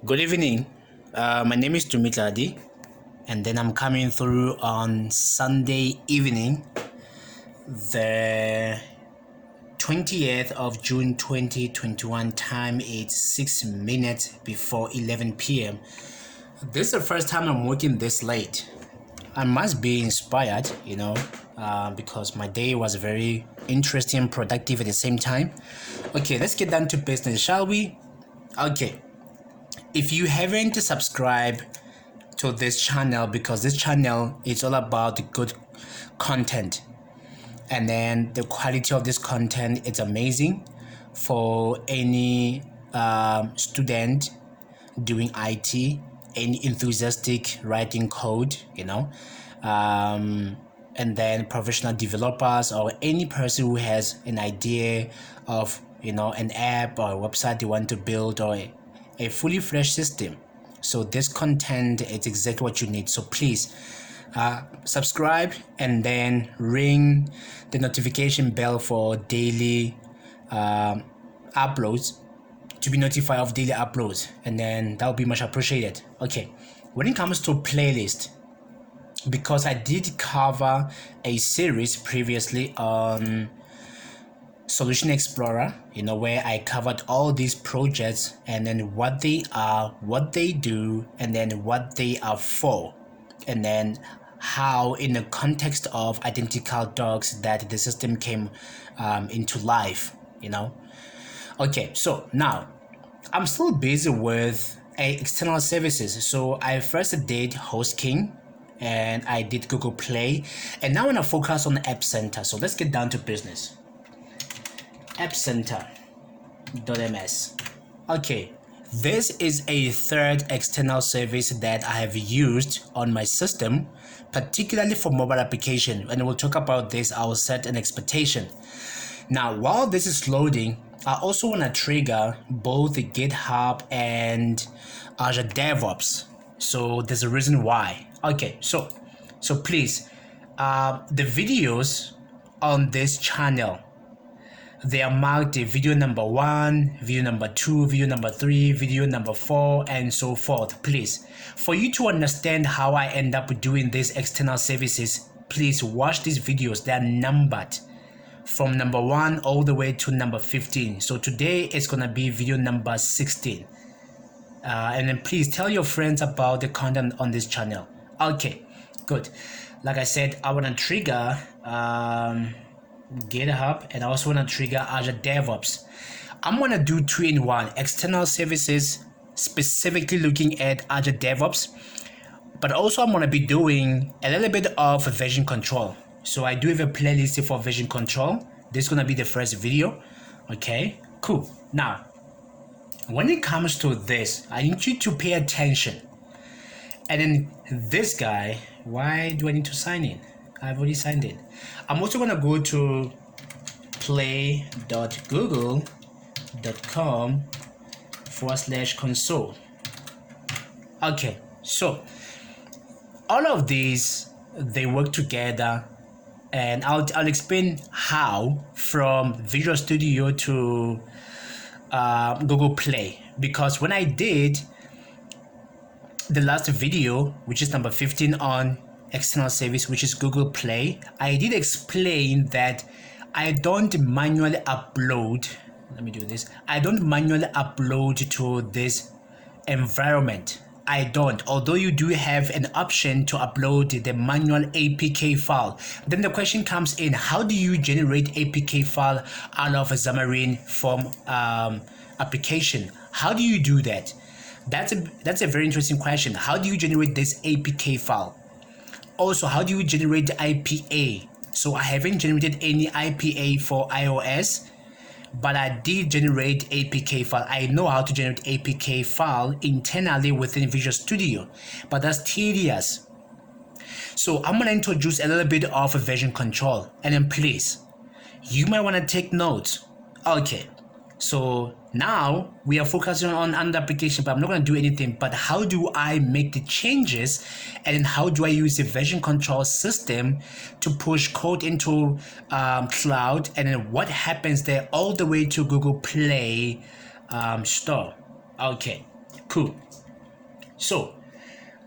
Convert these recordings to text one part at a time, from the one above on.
Good evening. My name is Tumi Tladi, and then I'm coming through on Sunday evening, the 20th of June 2021. Time is 6 minutes before 11 p.m. This is the first time I'm working this late. I must be inspired, because my day was very interesting, productive at the same time. Okay, let's get down to business, shall we? Okay. If you haven't subscribed to this channel, because this channel is all about good content, and then the quality of this content is amazing for any student doing IT, any enthusiastic writing code, and then professional developers or any person who has an idea of an app or a website they want to build, or a fully fledged system. So this content is exactly what you need. So please subscribe and then ring the notification bell for daily uploads, to be notified of daily uploads, and then that will be much appreciated. Okay, when it comes to playlist, because I did cover a series previously on Solution Explorer, where I covered all these projects and then what they are, what they do, and then what they are for, and then how in the context of identical dogs that the system came into life, Okay, so now I'm still busy with external services. So I first did hosting and I did Google Play, and now I want to focus on AppCenter. So let's get down to business. AppCenter.ms. Okay, this is a third external service that I have used on my system, particularly for mobile application. And we'll talk about this. I'll set an expectation. Now, while this is loading, I also want to trigger both the GitHub and Azure DevOps. So there's a reason why. Okay, so please, the videos on this channel, they are marked video number 1, video number 2, video number 3, video number 4, and so forth. Please, for you to understand how I end up doing these external services, please watch these videos. They are numbered from number 1 all the way to number 15. So today it's gonna be video number 16. And then please tell your friends about the content on this channel. Okay, good. Like I said, I wanna trigger GitHub, and I also want to trigger Azure DevOps. I'm going to do 2-in-1 external services, specifically looking at Azure DevOps, but also I'm going to be doing a little bit of version control. So I do have a playlist for version control. This is going to be the first video. Okay, cool. Now, when it comes to this, I need you to pay attention. And then this guy, why do I need to sign in? I've already signed in. I'm also going to go to play.google.com/console. Okay, so all of these, they work together, and I'll explain how from Visual Studio to Google Play, because when I did the last video, which is number 15 on external service, which is Google Play, I did explain that I don't manually upload. Let me do this. I don't manually upload to this environment. I don't. Although you do have an option to upload the manual APK file. Then the question comes in: how do you generate APK file out of a Xamarin Form application? How do you do that? That's a very interesting question. How do you generate this APK file? Also, how do you generate the IPA? So I haven't generated any IPA for iOS, but I did generate APK file. I know how to generate APK file internally within Visual Studio, but that's tedious. So I'm going to introduce a little bit of a version control, and then please, you might want to take notes. Okay, so now we are focusing on another application, but I'm not going to do anything. But how do I make the changes, and then how do I use the version control system to push code into cloud, and then what happens there all the way to Google Play store? Okay, Cool. So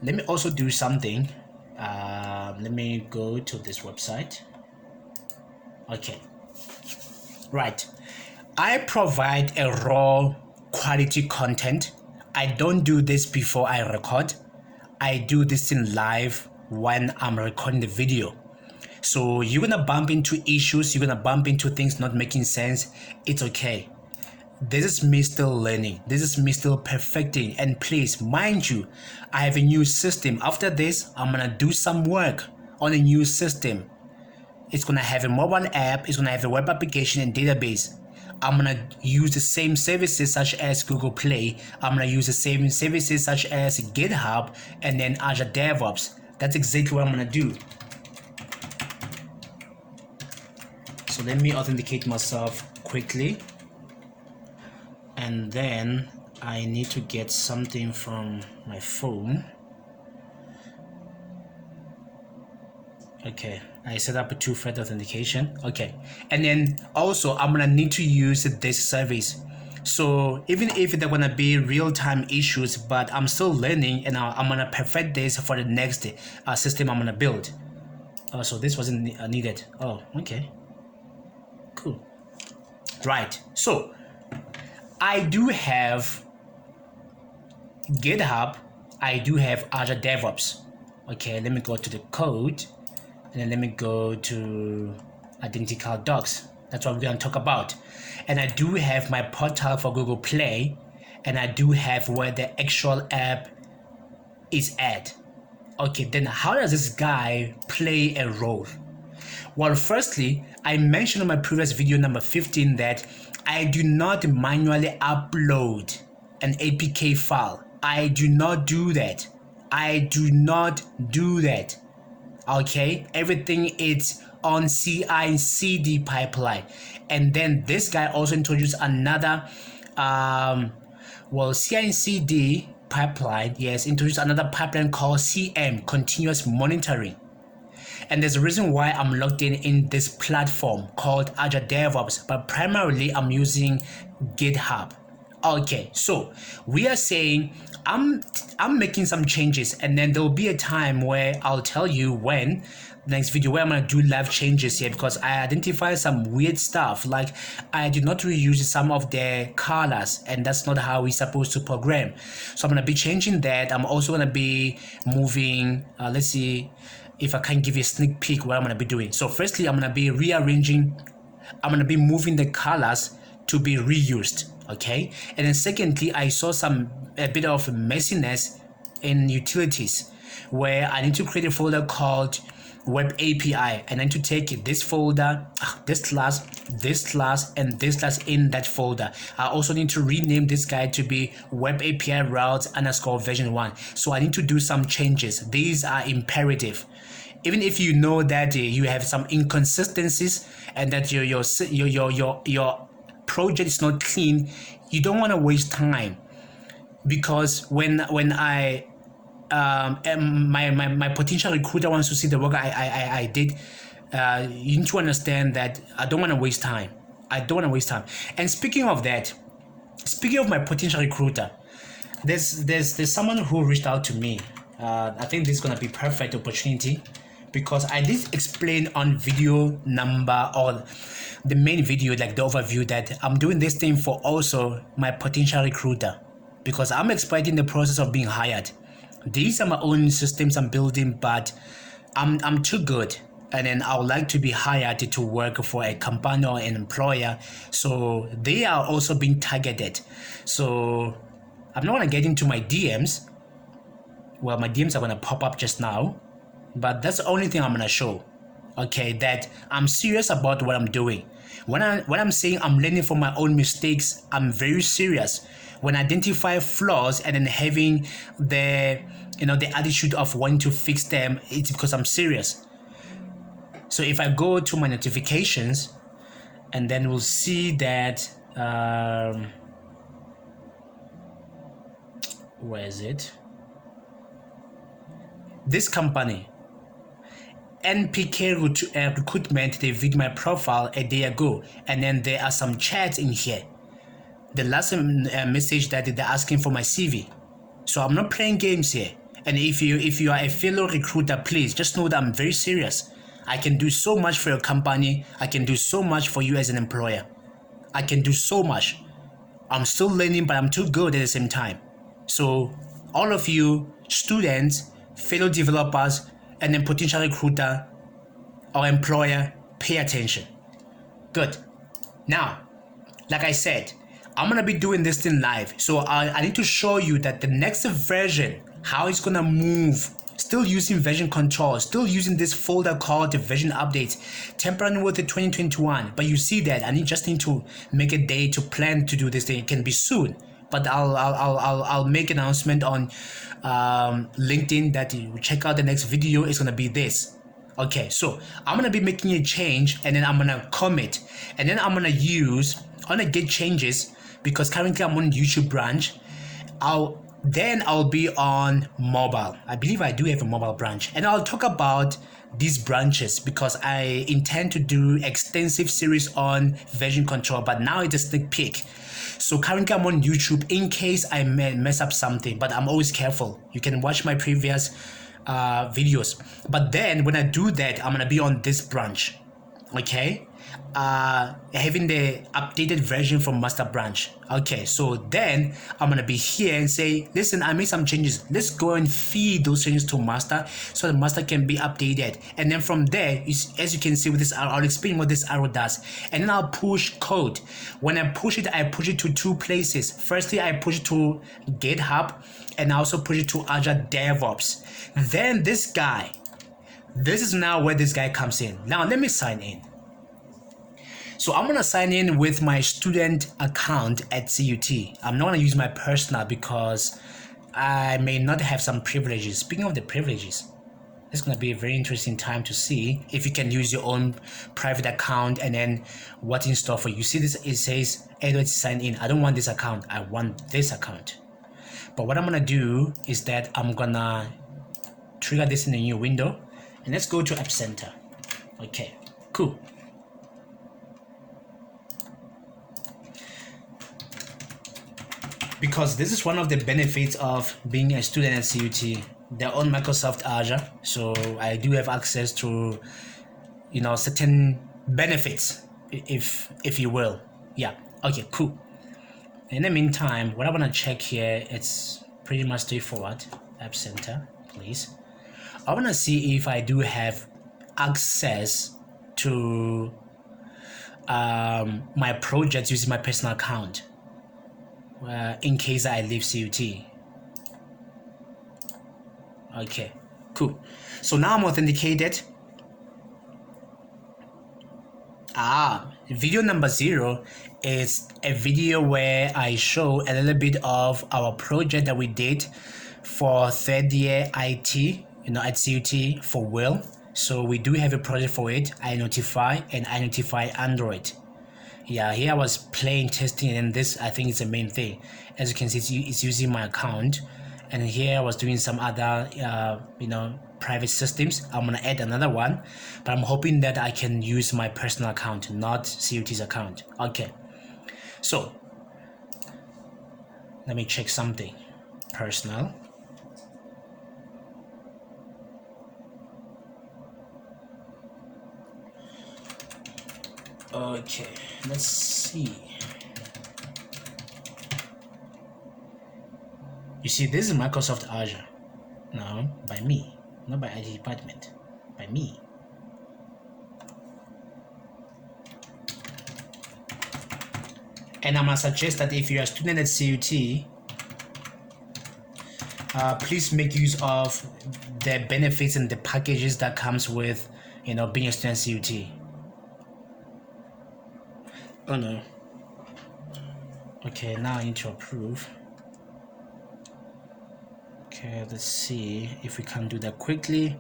let me also do something. Let me go to this website. Okay. Right. I provide a raw quality content. I don't do this before I record. I do this in live when I'm recording the video. So you're gonna bump into issues, you're gonna bump into things not making sense. It's okay. This is me still learning. This is me still perfecting. And please, mind you, I have a new system. After this, I'm gonna do some work on a new system. It's gonna have a mobile app, it's gonna have a web application and database. I'm gonna use the same services such as Google Play. I'm gonna use the same services such as GitHub and then Azure DevOps. That's exactly what I'm gonna do. So let me authenticate myself quickly. And then I need to get something from my phone. Okay, I set up a two-factor authentication. Okay, and then also I'm gonna need to use this service. So even if they're gonna be real-time issues, but I'm still learning, and I'm gonna perfect this for the next system I'm gonna build. So this wasn't needed. Oh, okay, cool. Right. So I do have GitHub. I do have Azure DevOps. Okay, let me go to the code. And then let me go to identical docs. That's what we're going to talk about. And I do have my portal for Google Play, and I do have where the actual app is at. Okay, then how does this guy play a role? Well, firstly, I mentioned in my previous video number 15 that I do not manually upload an APK file. I do not do that. I do not do that. Okay, everything is on CI/CD pipeline. And then this guy also introduced another CI/CD pipeline, yes, introduced another pipeline called CM, continuous monitoring. And there's a reason why I'm logged in this platform called Azure DevOps, but primarily I'm using GitHub. Okay, so we are saying I'm making some changes, and then there will be a time where I'll tell you when next video where I'm gonna do live changes here, because I identify some weird stuff, like I did not reuse some of the colors, and that's not how we're supposed to program. So I'm gonna be changing that. I'm also gonna be moving. Let's see if I can give you a sneak peek what I'm gonna be doing. So firstly, I'm gonna be rearranging. I'm gonna be moving the colors to be reused. Okay, and then secondly, I saw a bit of messiness in utilities, where I need to create a folder called Web API, and then to take this folder, this class, and this class in that folder. I also need to rename this guy to be Web API routes _ version 1. So I need to do some changes. These are imperative. Even if you know that you have some inconsistencies and that your project is not clean, you don't want to waste time, because when I my potential recruiter wants to see the work I did, you need to understand that I don't want to waste time. And speaking of that, speaking of my potential recruiter, there's someone who reached out to me. I think this is gonna be perfect opportunity, because I did explain on video number, or the main video, like the overview, that I'm doing this thing for also my potential recruiter, because I'm expediting the process of being hired. These are my own systems I'm building, but I'm too good, and then I would like to be hired to work for a company or an employer, so they are also being targeted. So I'm not gonna get into my DMs. Well, my DMs are gonna pop up just now, but that's the only thing I'm gonna show. Okay, that I'm serious about what I'm doing. When I'm saying I'm learning from my own mistakes, I'm very serious. When I identify flaws and then having the attitude of wanting to fix them, it's because I'm serious. So if I go to my notifications, and then we'll see that where is it? This company, NPK recruitment, they viewed my profile a day ago, and then there are some chats in here. The last message that they're asking for my CV. So I'm not playing games here. And if you are a fellow recruiter, please just know that I'm very serious. I can do so much for your company. I can do so much for you as an employer. I can do so much. I'm still learning, but I'm too good at the same time. So all of you students, fellow developers, and then potential recruiter or employer, pay attention. Good. Now, like I said, I'm gonna be doing this thing live. So I need to show you that the next version, how it's gonna move, still using version control, still using this folder called the version updates, temporarily with the 2021. But you see that I just need to make a day to plan to do this thing. It can be soon, but I'll make an announcement on LinkedIn that you check out the next video. It's gonna be this. Okay, so I'm gonna be making a change, and then I'm gonna commit, and then I'm gonna get changes, because currently I'm on YouTube branch. I'll be on mobile. I believe I do have a mobile branch, and I'll talk about these branches because I intend to do extensive series on version control, but now it's a sneak peek. So currently I'm on YouTube in case I mess up something, but I'm always careful. You can watch my previous videos, but then when I do that, I'm gonna be on this branch, okay, having the updated version from master branch. Okay, so then I'm gonna be here and say, listen, I made some changes, let's go and feed those changes to master so the master can be updated. And then from there, as you can see with this arrow, I'll explain what this arrow does, and then I'll push code. When I push it to two places. Firstly, I push it to GitHub, and I also push it to Azure DevOps. Then this is now where this guy comes in. Now let me sign in. So I'm gonna sign in with my student account at CUT. I'm not gonna use my personal because I may not have some privileges. Speaking of the privileges, it's gonna be a very interesting time to see if you can use your own private account and then what's in store for you. You see this, it says AWS sign in. I don't want this account, I want this account. But what I'm gonna do is that I'm gonna trigger this in a new window, and let's go to AppCenter. Okay, cool. Because this is one of the benefits of being a student at CUT. They're on Microsoft Azure, so I do have access to, certain benefits, if you will. Yeah. Okay. Cool. In the meantime, what I want to check here, it's pretty much straightforward. AppCenter, please. I want to see if I do have access to my projects using my personal account in case I leave CUT. Okay, cool. So now I'm authenticated. Video number 0 is a video where I show a little bit of our project that we did for third year IT, at CUT for Will. So we do have a project for it, iNotify and iNotify Android. Yeah, here I was playing testing, and this I think is the main thing. As you can see, it's using my account, and here I was doing some other private systems. I'm gonna add another one, but I'm hoping that I can use my personal account, not CUT's account. Okay, so let me check something. Personal. Okay, let's see. You see, this is Microsoft Azure. Now, by me, not by IT department, by me. And I'm gonna suggest that if you're a student at CUT, please make use of the benefits and the packages that comes with, being a student at CUT. Oh no. Okay, now I need to approve. Okay, let's see if we can do that quickly.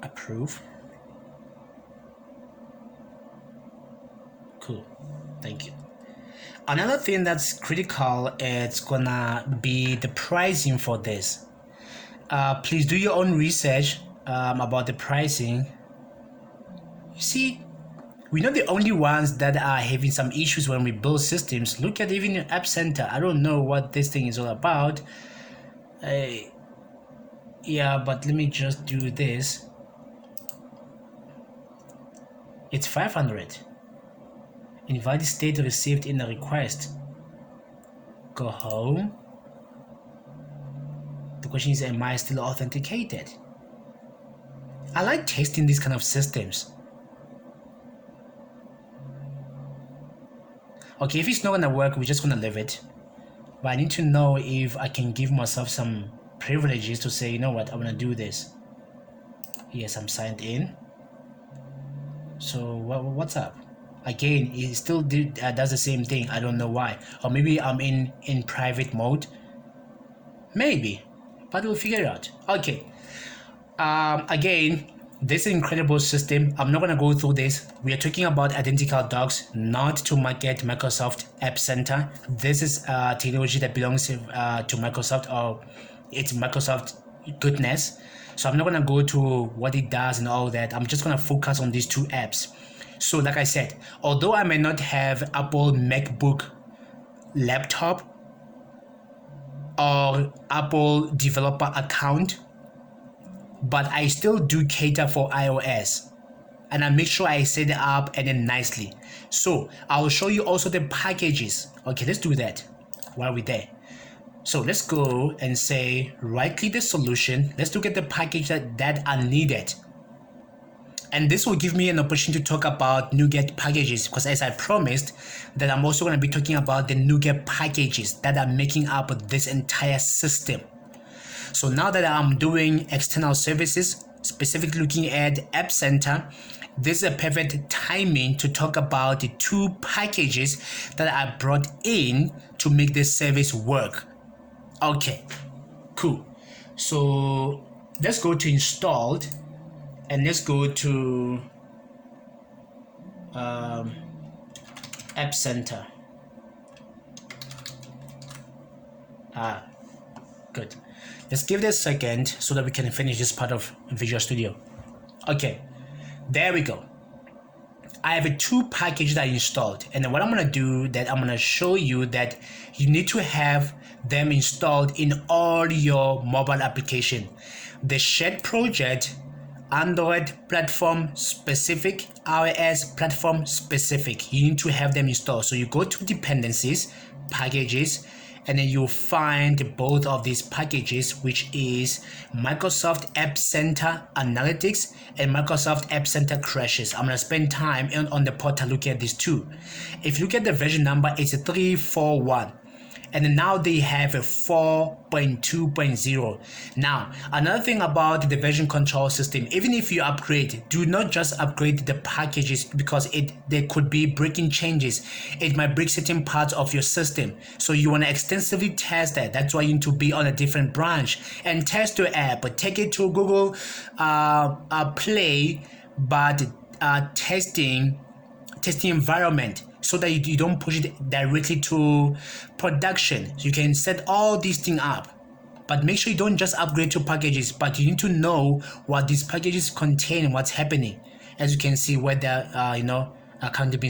Approve. Cool, thank you. Another thing that's critical, it's gonna be the pricing for this. Please do your own research about the pricing. You see, we're not the only ones that are having some issues when we build systems. Look at even AppCenter. I don't know what this thing is all about. Yeah, but let me just do this. It's 500. Invalid state received in the request. Go home. The question is, am I still authenticated? I like testing these kind of systems. Okay, if it's not gonna work, we're just gonna leave it. But I need to know if I can give myself some privileges to say, you know what, I wanna do this. Yes, I'm signed in. So what's up? Again, it still does the same thing. I don't know why. Or maybe I'm in private mode. Maybe, but we'll figure it out. Okay. Again, this incredible system. I'm not gonna go through this. We are talking about identical docs, not to market Microsoft AppCenter. This is technology that belongs to Microsoft, or it's Microsoft goodness. So I'm not gonna go to what it does and all that. I'm just gonna focus on these two apps. So like I said, although I may not have Apple MacBook laptop or Apple developer account, but I still do cater for iOS, and I make sure I set it up and then nicely. So I'll show you also the packages. Okay, let's do that while we're there. So let's go and say right click the solution. Let's look at the package that are needed. And this will give me an opportunity to talk about NuGet packages, because as I promised, that I'm also going to be talking about the NuGet packages that are making up this entire system. So now that I'm doing external services, specifically looking at AppCenter, this is a perfect timing to talk about the two packages that I brought in to make this service work. Okay, cool. So let's go to installed, and let's go to AppCenter. Good. Let's give it a second so that we can finish this part of Visual Studio. Okay, there we go. I have two packages that I installed, and then what I'm gonna do, that I'm gonna show you that you need to have them installed in all your mobile application. The shared project, Android platform specific, iOS platform specific, you need to have them installed. So you go to dependencies, packages, and then you'll find both of these packages, which is Microsoft AppCenter Analytics and Microsoft AppCenter Crashes. I'm going to spend time on the portal looking at these two. If you look at the version number, it's a 341. And then now they have a 4.2.0. Now, another thing about the version control system, even if you upgrade, do not just upgrade the packages, because there could be breaking changes. It might break certain parts of your system. So you want to extensively test that. That's why you need to be on a different branch and test your app, but take it to Google Play, but testing environment, so that you don't push it directly to production. So you can set all these things up, but make sure you don't just upgrade to packages, but you need to know what these packages contain and what's happening. As you can see, whether can't be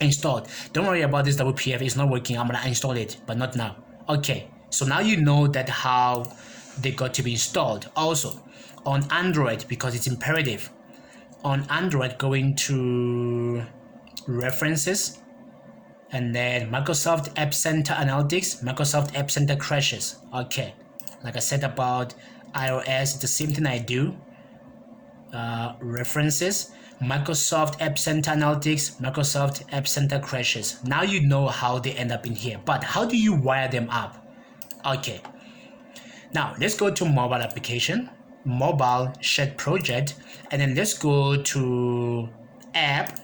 installed. Don't worry about this WPF, it's not working. I'm gonna uninstall it, but not now. Okay, so now you know that how they got to be installed. Also on Android, because it's imperative. On Android, going to references, and then Microsoft AppCenter Analytics, Microsoft AppCenter Crashes. Okay, like I said about iOS, it's the same thing I do. References, Microsoft AppCenter Analytics, Microsoft AppCenter Crashes. Now you know how they end up in here, but how do you wire them up? Okay, now let's go to mobile application, mobile shared project, and then let's go to app.xaml,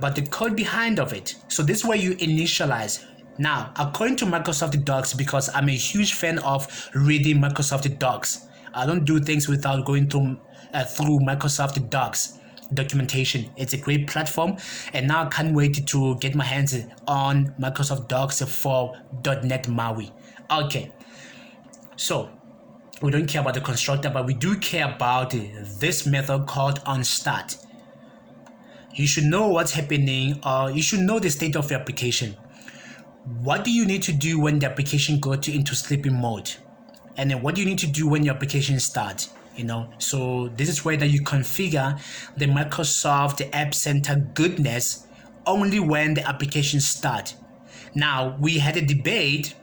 but the code behind of it. So this is where you initialize. Now, according to Microsoft Docs, because I'm a huge fan of reading Microsoft Docs, I don't do things without going through Microsoft Docs documentation. It's a great platform, and now I can't wait to get my hands on Microsoft Docs for .NET MAUI. Okay, so We don't care about the constructor, but we do care about this method called onStart. You should know what's happening, or you should know the state of your application. What do you need to do when the application goes into sleeping mode? And then what do you need to do when your application starts? So this is where that you configure the Microsoft AppCenter goodness only when the application starts. Now, we had a debate,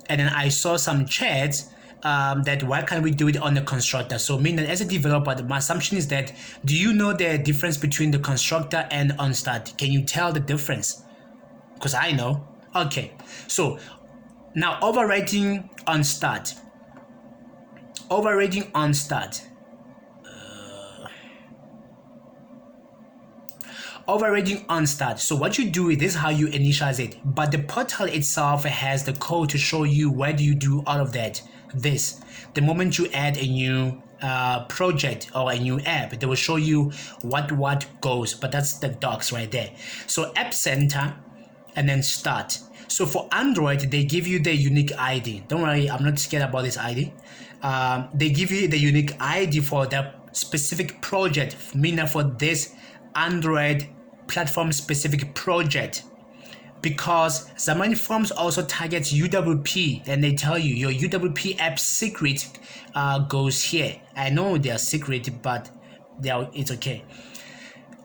and then I saw some chats that why can't we do it on the constructor? So meaning as a developer, my assumption is that, do you know the difference between the constructor and onStart? Can you tell the difference? Because I know. Okay, so now overriding onStart. Overriding onStart. Overriding onStart. So what you do is this is how you initialize it, but the portal itself has the code to show you where do you do all of that. The moment you add a new project or a new app, they will show you what goes, but that's the docs right there. So AppCenter and then start. So for Android, they give you the unique ID. Don't worry, I'm not scared about this ID. They give you the unique ID for the specific project, meaning for this Android platform specific project, because Xamarin Forms also targets UWP, and they tell you your UWP app secret goes here. I know they are secret, but it's okay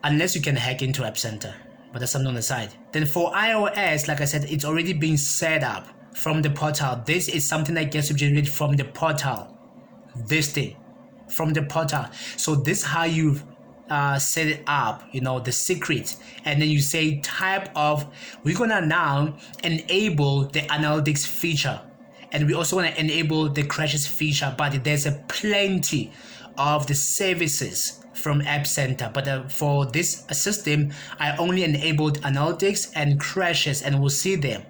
unless you can hack into AppCenter, but that's something on the side. Then for iOS, like I said, it's already been set up from the portal. This is something that gets generated from the portal. This thing from the portal. So this is how you set it up, the secret, and then you say type of, we're gonna now enable the analytics feature, and we also want to enable the crashes feature, but there's a plenty of the services from AppCenter, but for this system I only enabled analytics and crashes, and we'll see them.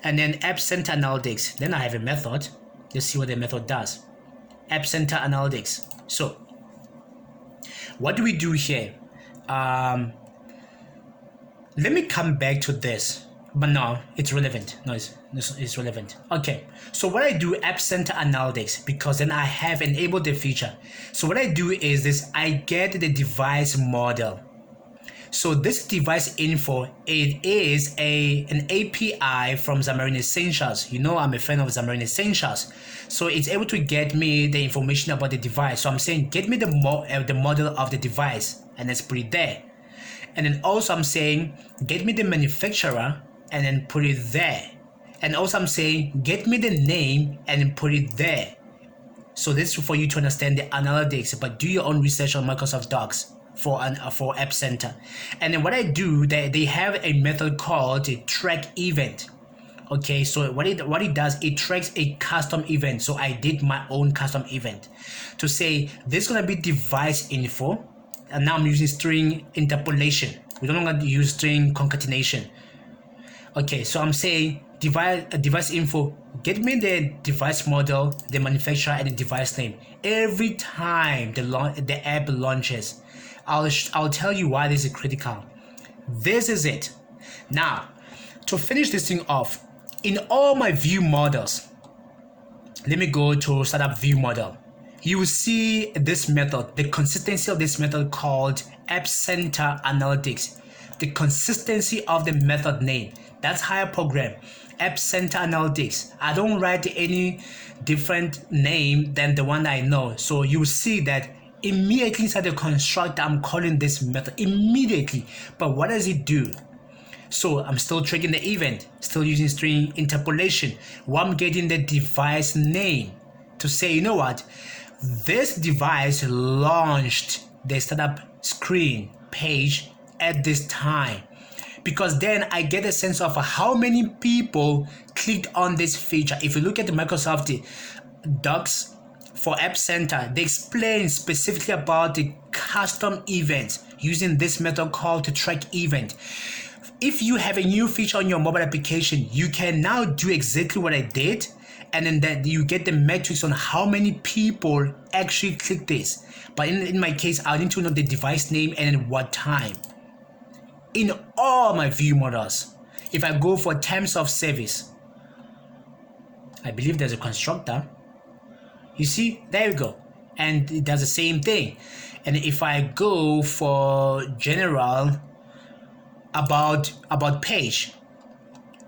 And then AppCenter analytics, then I have a method. Let's see what the method does. AppCenter analytics. So what do we do here? Let me come back to this, but no, it's relevant. No, it's relevant. Okay, so what I do, AppCenter analytics, because then I have enabled the feature. So what I do is this, I get the device model. So this device info, it is an API from Xamarin Essentials. I'm a fan of Xamarin Essentials. So it's able to get me the information about the device. So I'm saying, get me the model of the device, and let's put it there. And then also I'm saying, get me the manufacturer, and then put it there. And also I'm saying, get me the name, and then put it there. So this is for you to understand the analytics, but do your own research on Microsoft Docs for AppCenter. And then what I do, they have a method called a track event. Okay, so what it does, it tracks a custom event. So I did my own custom event to say this is gonna be device info, and now I'm using string interpolation. We don't want to use string concatenation. Okay, so I'm saying device info, get me the device model, the manufacturer, and the device name. Every time the app launches, I'll tell you why this is critical. This is it. Now, to finish this thing off, in all my view models, let me go to startup view model. You will see this method, the consistency of this method called AppCenter Analytics. The consistency of the method name, that's how I program. AppCenter Analytics. I don't write any different name than the one I know. So you will see that immediately inside the constructor, I'm calling this method immediately. But what does it do? So I'm still triggering the event, still using string interpolation. Well, I'm getting the device name to say, you know what? This device launched the startup screen page at this time, because then I get a sense of how many people clicked on this feature. If you look at the Microsoft Docs for AppCenter, they explain specifically about the custom events using this method called to track event. If you have a new feature on your mobile application, you can now do exactly what I did, and then that you get the metrics on how many people actually click this. But in my case, I need to know the device name and what time. In all my view models, if I go for terms of service, I believe there's a constructor. You see, there we go. And it does the same thing. And if I go for general about page,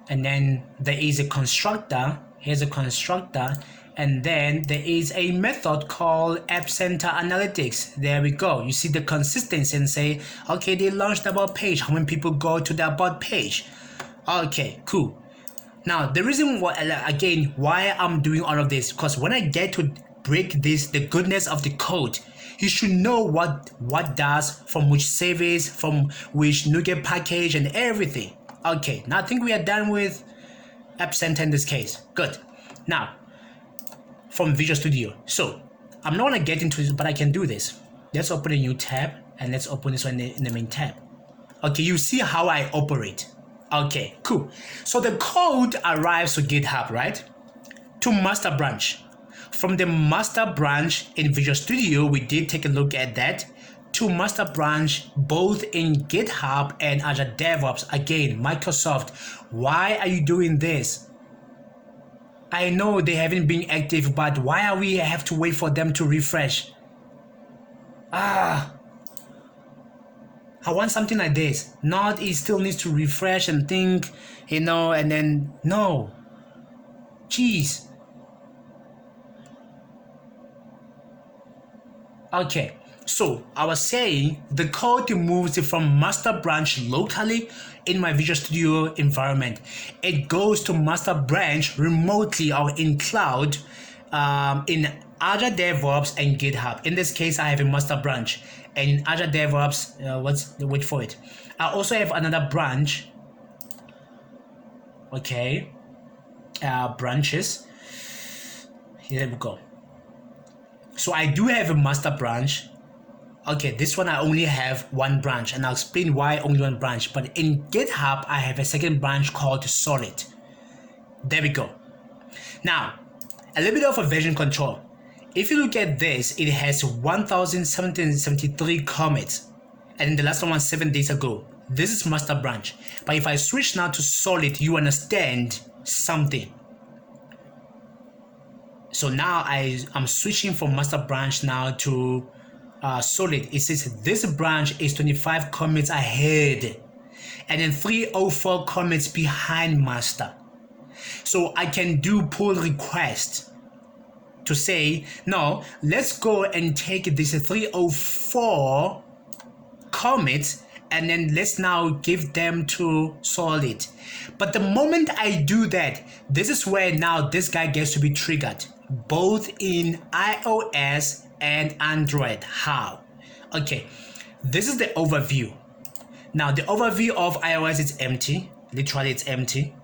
and then there is a constructor, here's a constructor, and then there is a method called AppCenter Analytics. There we go. You see the consistency and say, okay, they launched the about page. How many people go to the about page? Okay, cool. Now, the reason why, again, why I'm doing all of this, because when I get to break this, the goodness of the code, you should know what does, from which service, from which NuGet package, and everything. Okay, now I think we are done with AppCenter in this case. Good. Now, from Visual Studio. So, I'm not going to get into this, but I can do this. Let's open a new tab, and let's open this one in the main tab. Okay, you see how I operate. Okay, cool. So the code arrives to GitHub, right? To master branch. From the master branch in Visual Studio, we did take a look at that, to master branch both in GitHub and Azure DevOps. Again, Microsoft, why are you doing this? I know they haven't been active, but why are we have to wait for them to refresh? I want something like this. Not it still needs to refresh and think, and then no. Jeez. Okay, so I was saying the code moves from master branch locally in my Visual Studio environment. It goes to master branch remotely or in cloud in Azure DevOps and GitHub. In this case, I have a master branch. And in Azure DevOps, wait for it. I also have another branch. Okay, branches. Here we go. So I do have a master branch. Okay, this one I only have one branch, and I'll explain why only one branch. But in GitHub, I have a second branch called Solid. There we go. Now, a little bit of a version control. If you look at this, it has 1,773 commits, and the last one was 7 days ago. This is master branch. But if I switch now to Solid, you understand something. So now I'm switching from master branch now to Solid. It says this branch is 25 commits ahead, and then 304 commits behind master. So I can do pull request to say, no, let's go and take this 304 commits and then let's now give them to Solid. But the moment I do that, this is where now this guy gets to be triggered, both in iOS and Android. How? Okay, this is the overview. Now the overview of iOS is empty. Literally it's empty.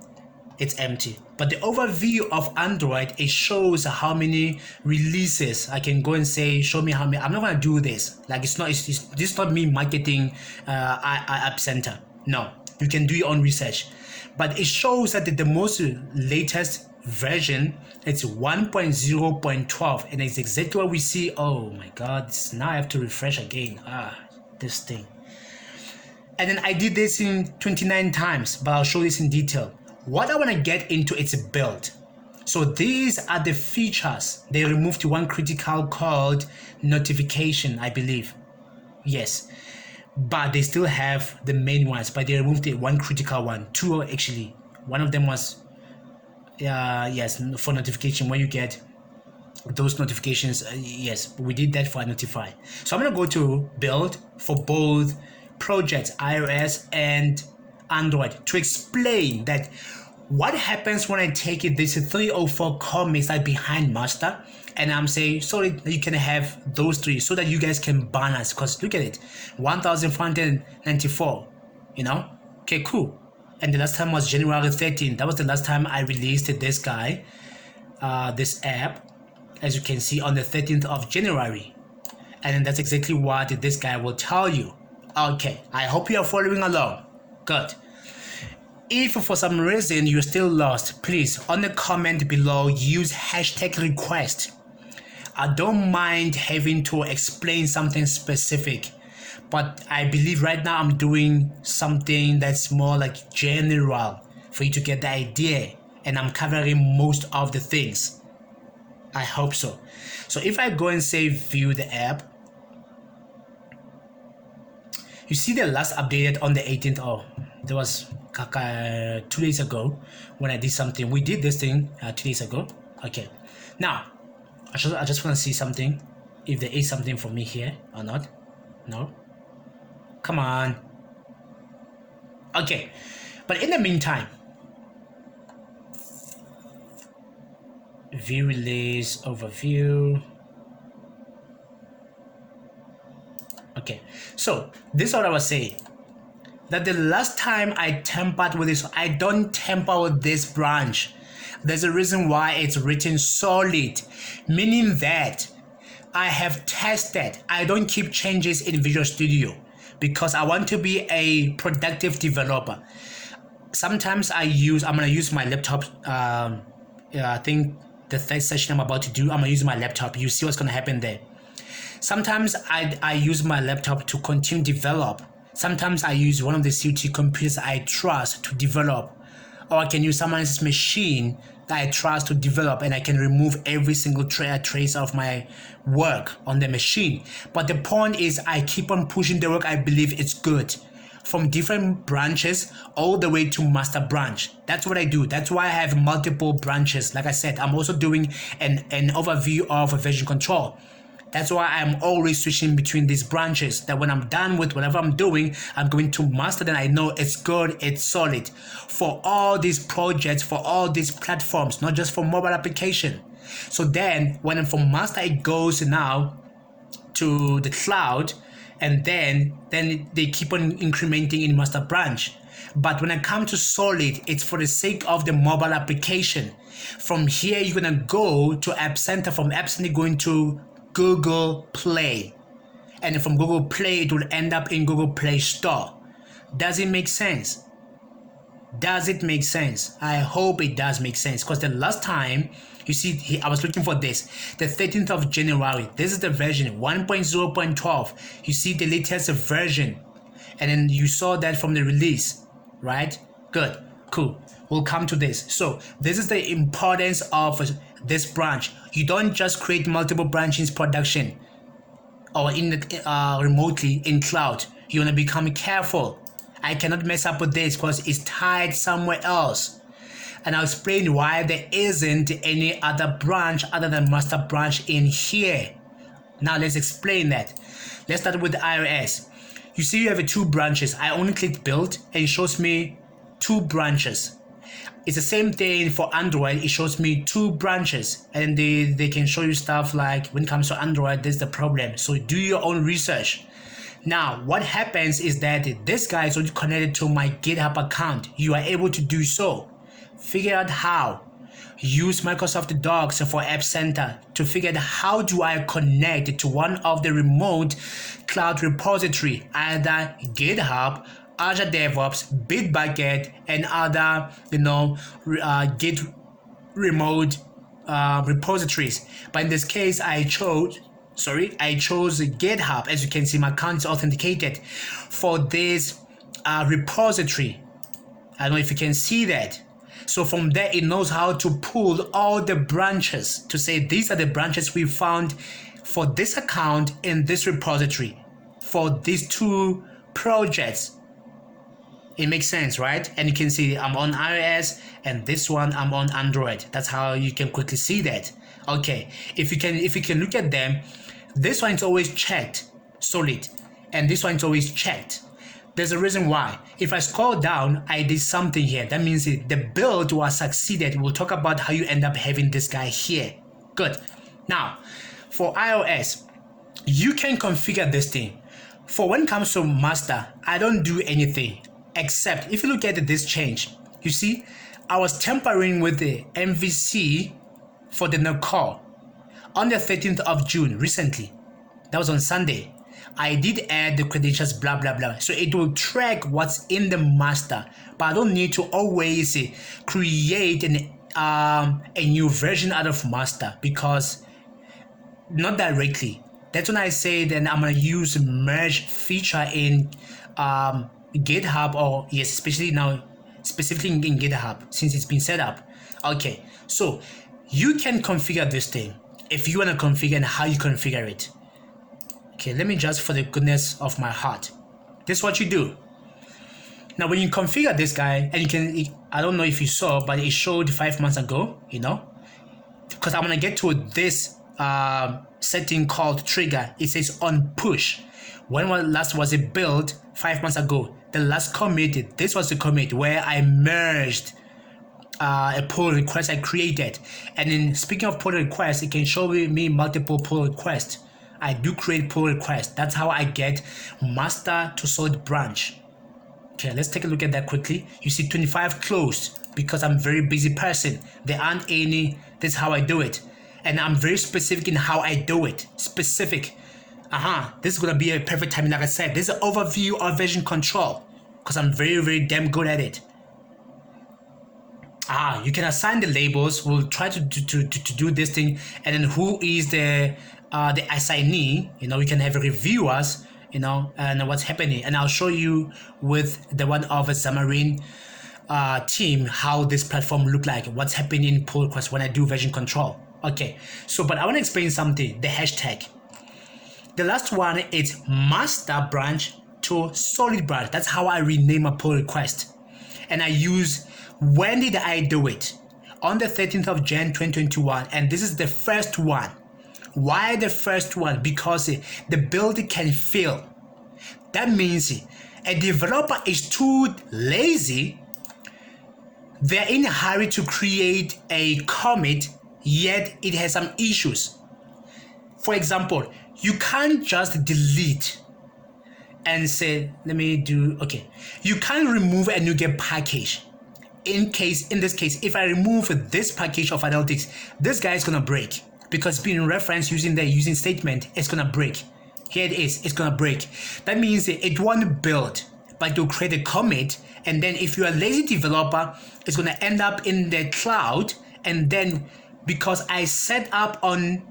It's empty. But the overview of Android, it shows how many releases. I can go and say, show me how many. I'm not gonna do this. Like this is not me marketing AppCenter. No, you can do your own research. But it shows that the most latest version, it's 1.0.12, and it's exactly what we see. Oh my God, now I have to refresh again. This thing. And then I did this in 29 times, but I'll show this in detail. What I want to get into its build. So these are the features. They removed one critical called notification, I believe. Yes, but they still have the main ones, but they removed one critical one. Two actually. One of them was, yes, for notification when you get those notifications. Yes, we did that for Notify. So I'm going to go to build for both projects, iOS and Android, to explain that what happens when I take it, this 304 commits like behind master, and I'm saying sorry, you can have those three so that you guys can balance. Because look at it, 1,494, okay, cool. And the last time was January 13. That was the last time I released this guy, this app, as you can see, on the 13th of January. And that's exactly what this guy will tell you. Okay, I hope you are following along. Good. If for some reason you're still lost, please, on the comment below, use #request. I don't mind having to explain something specific, but I believe right now I'm doing something that's more like general for you to get the idea, and I'm covering most of the things. I hope so. So if I go and say view the app, you see the last updated on the 18th. Oh, there was 2 days ago when I did something. We did this thing 2 days ago. Okay, now I just want to see something, if there is something for me here or not. No, come on. Okay, but in the meantime, view release overview. Okay, so this is what I was saying, that the last time I tampered with this, I don't tamper with this branch. There's a reason why it's written solid, meaning that I have tested. I don't keep changes in Visual Studio because I want to be a productive developer. Sometimes I'm gonna use my laptop. I think the third session I'm about to do, I'm gonna use my laptop. You see what's gonna happen there. Sometimes I use my laptop to continue develop. Sometimes I use one of the CUT computers I trust to develop, or I can use someone else's machine that I trust to develop, and I can remove every single trace of my work on the machine. But the point is, I keep on pushing the work I believe it's good, from different branches all the way to master branch. That's what I do. That's why I have multiple branches. Like I said, I'm also doing an overview of version control. That's why I'm always switching between these branches, that when I'm done with whatever I'm doing, I'm going to master, then I know it's good, it's solid for all these projects, for all these platforms, not just for mobile application. So then when I'm from master, it goes now to the cloud, and then they keep on incrementing in master branch. But when I come to solid, it's for the sake of the mobile application. From here, you're gonna go to AppCenter. From AppCenter, you're going to Google Play, and from Google Play it will end up in Google Play Store. Does it make sense? Does it make sense? I hope it does make sense, because the last time, you see, I was looking for this, the 13th of January. This is the version 1.0.12. You see the latest version, and then you saw that from the release, right? Good, cool. We'll come to this. So this is the importance of this branch. You don't just create multiple branches in production or in the, remotely in cloud. You want to become careful. I cannot mess up with this because it's tied somewhere else. And I'll explain why there isn't any other branch other than master branch in here. Now let's explain that. Let's start with iOS. You see you have two branches. I only clicked build and it shows me two branches. It's the same thing for Android. It shows me two branches, and they can show you stuff like, when it comes to Android, there's the problem. So do your own research. Now, what happens is that this guy is already connected to my GitHub account. You are able to do so. Figure out how. Use Microsoft Docs for AppCenter to figure out how do I connect to one of the remote cloud repository, either GitHub, Azure DevOps, Bitbucket, and other, Git remote repositories. But in this case, I chose GitHub. As you can see, my account is authenticated for this repository. I don't know if you can see that. So from there, it knows how to pull all the branches to say these are the branches we found for this account in this repository for these two projects. It makes sense, right? And you can see I'm on iOS, and this one I'm on Android. That's how you can quickly see that. Okay, if you can look at them, this one is always checked solid, and this one is always checked. There's a reason why. If I scroll down, I did something here. That means the build was succeeded. We'll talk about how you end up having this guy here. Good. Now, for iOS, you can configure this thing. For when it comes to master, I don't do anything. Except if you look at this change, you see, I was tampering with the MVC for the no call on the 13th of June recently. That was on Sunday. I did add the credentials, blah, blah, blah. So it will track what's in the master, but I don't need to always create a new version out of master, because not directly. That's when I say then I'm going to use merge feature in GitHub, or yes, especially now, specifically in GitHub, since it's been set up. Okay, so you can configure this thing. if you want to configure and how you configure it. Okay, let me just, for the goodness of my heart, this is what you do. Now when you configure this guy, and you can, I don't know if you saw, but it showed 5 months ago, you know, because I'm gonna get to this setting called trigger. It says on push. When last was it built? 5 months ago. The last commit, this was the commit where I merged a pull request I created. And then speaking of pull requests, it can show me multiple pull requests. I do create pull requests. That's how I get master to solid branch. Okay, let's take a look at that quickly. You see 25 closed because I'm a very busy person. There aren't any. This is how I do it. And I'm very specific in how I do it. Specific. This is going to be a perfect timing. Like I said, this is an overview of version control because I'm very, very damn good at it. You can assign the labels. We'll try to do this thing. And then who is the assignee? You know, we can have reviewers, you know, and what's happening. And I'll show you with the one of a Xamarin team how this platform look like, what's happening in pull requests when I do version control. Okay, so but I want to explain something, the hashtag. The last one is master branch to solid branch. That's how I rename a pull request. And I use, when did I do it? On the 13th of Jan 2021, and this is the first one. Why the first one? Because the build can fail. That means a developer is too lazy. They're in a hurry to create a commit, yet it has some issues. For example, you can't just delete and say, let me do, okay. You can't remove a NuGet package. In this case, if I remove this package of analytics, this guy is gonna break because being referenced using the using statement, it's gonna break. Here it is, it's gonna break. That means it won't build, but it will create a commit. And then if you're a lazy developer, it's gonna end up in the cloud. And then because I set up on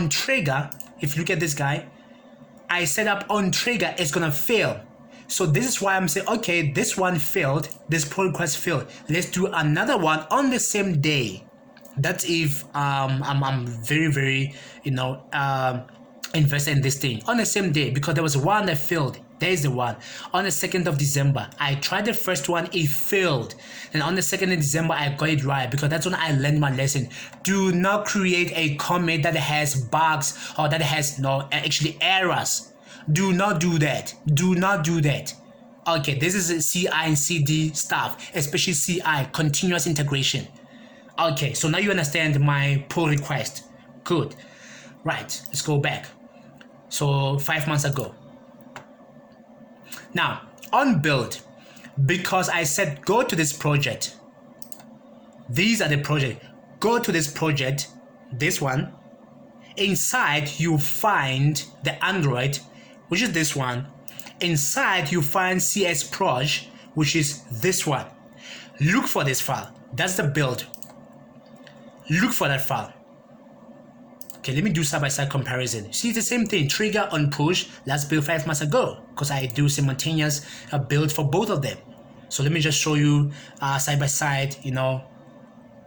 trigger, if you look at this guy, I set up on trigger, it's gonna fail. So this is why I'm saying, okay, this one failed, this pull request failed. Let's do another one on the same day. That's if I'm very, very, you know, invested in this thing on the same day, because there was one that failed. There's the one on the 2nd of December. I tried the first one, it failed. And on the 2nd of December, I got it right because that's when I learned my lesson. Do not create a commit that has bugs or that has actually errors. Do not do that. Do not do that. Okay, this is CI and CD stuff, especially CI, continuous integration. Okay, so now you understand my pull request. Good. Right, let's go back. So 5 months ago. Now, on build, because I said go to this project. These are the project. Go to this project, this one. Inside, you find the Android, which is this one. Inside, you find CSproj, which is this one. Look for this file. That's the build. Look for that file. Okay, let me do side-by-side comparison. See, it's the same thing. Trigger on push. Last build 5 months ago, because I do simultaneous build for both of them. So let me just show you side-by-side, you know,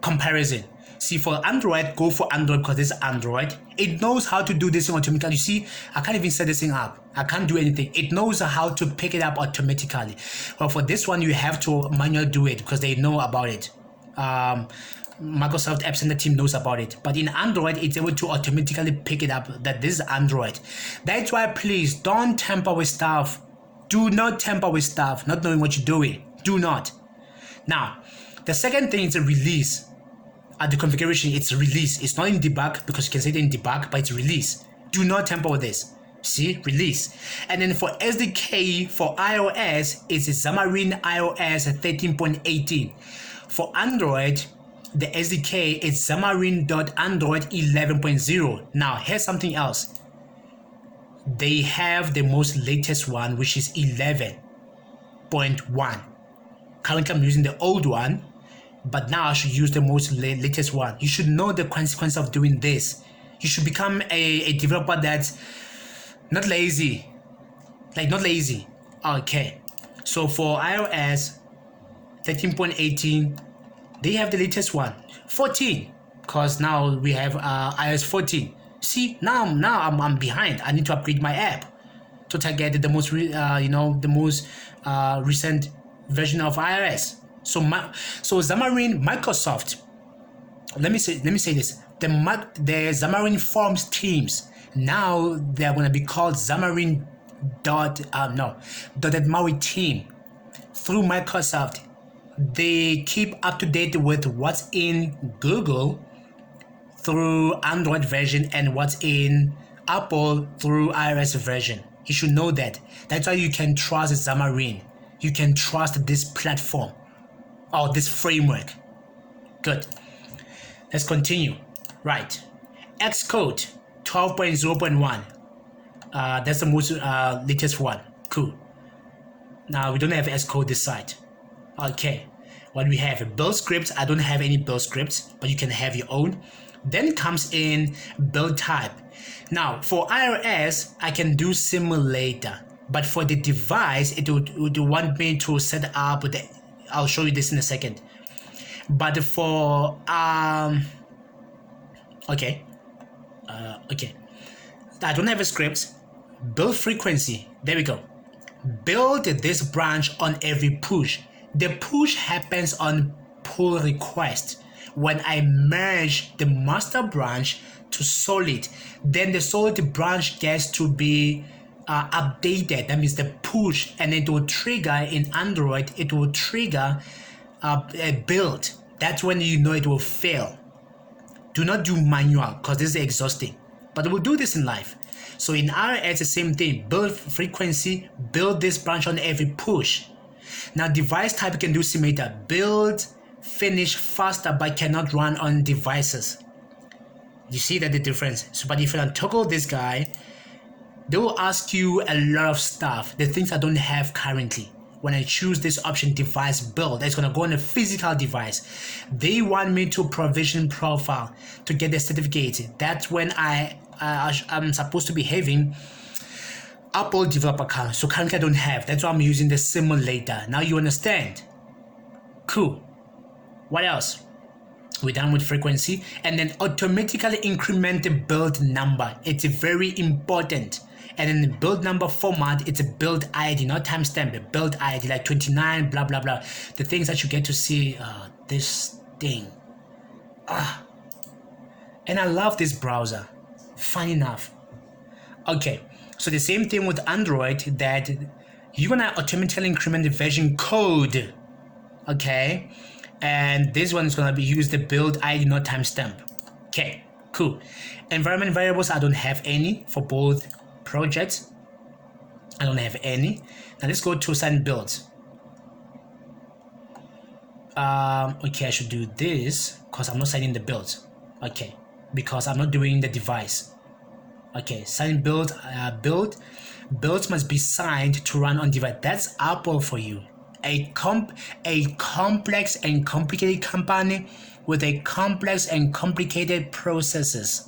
comparison. See, for Android, go for Android because this is Android. It knows how to do this thing automatically. You see, I can't even set this thing up. I can't do anything. It knows how to pick it up automatically. But for this one, you have to manually do it because they know about it. Microsoft AppCenter team knows about it, but in Android it's able to automatically pick it up that this is Android. That's why please don't tamper with stuff. Do not tamper with stuff not knowing what you're doing. Do not. Now the second thing is a release. At the configuration, it's release. It's not in debug because you can say it in debug, but it's release. Do not tamper with this. See, release. And then for SDK for iOS, it's Xamarin iOS 13.18. For Android, the SDK is Xamarin.Android 11.0. Now, here's something else. They have the most latest one, which is 11.1. Currently, I'm using the old one, but now I should use the most latest one. You should know the consequence of doing this. You should become a developer that's not lazy. Like, not lazy. Okay. So, for iOS 13.18, they have the latest one, 14. because now we have iOS 14. See, now I'm behind. I need to upgrade my app to target the most recent version of iOS. So Xamarin Microsoft. Let me say this. The Xamarin Forms teams, now they're gonna be called Xamarin .NET team through Microsoft. They keep up to date with what's in Google through Android version and what's in Apple through iOS version. You should know that. That's why you can trust Xamarin. You can trust this platform or this framework. Good. Let's continue. Right. Xcode 12.0.1. That's the most latest one. Cool. Now we don't have Xcode this side. Okay. What we have? Build scripts. I don't have any build scripts, but you can have your own. Then comes in build type. Now for iOS, I can do simulator, but for the device, it would want me to set up the. I'll show you this in a second. But for okay, I don't have a script. Build frequency. There we go. Build this branch on every push. The push happens on pull request. When I merge the master branch to solid, then the solid branch gets to be updated. That means the push, and it will trigger in Android. It will trigger a build. That's when you know it will fail. Do not do manual because this is exhausting. But we'll do this in life. So in iOS, the same thing. Build frequency. Build this branch on every push. Now device type, you can do simulator. Build finish faster but cannot run on devices. You see that the difference. So but if you toggle this guy, they will ask you a lot of stuff, the things I don't have currently. When I choose this option, device build, it's gonna go on a physical device. They want me to provision profile to get the certificate. That's when I'm supposed to be having Apple developer account. So currently I don't have. That's why I'm using the simulator. Now you understand. Cool. What else? We're done with frequency, and then automatically increment the build number. It's very important. And in the build number format, it's a build ID, not timestamp, a build ID like 29, blah blah blah. The things that you get to see, this thing. And I love this browser. Fun enough. Okay, so the same thing with Android, that you're gonna automatically increment the version code. Okay. And this one is going to be used the build ID, not timestamp. Okay, cool. Environment variables, I don't have any for both projects. I don't have any. Now let's go to sign builds. Okay, I should do this because I'm not signing the builds. Okay, because I'm not doing the device. Okay, sign build. Builds must be signed to run on device. That's Apple for you. A complex and complicated company with a complex and complicated processes.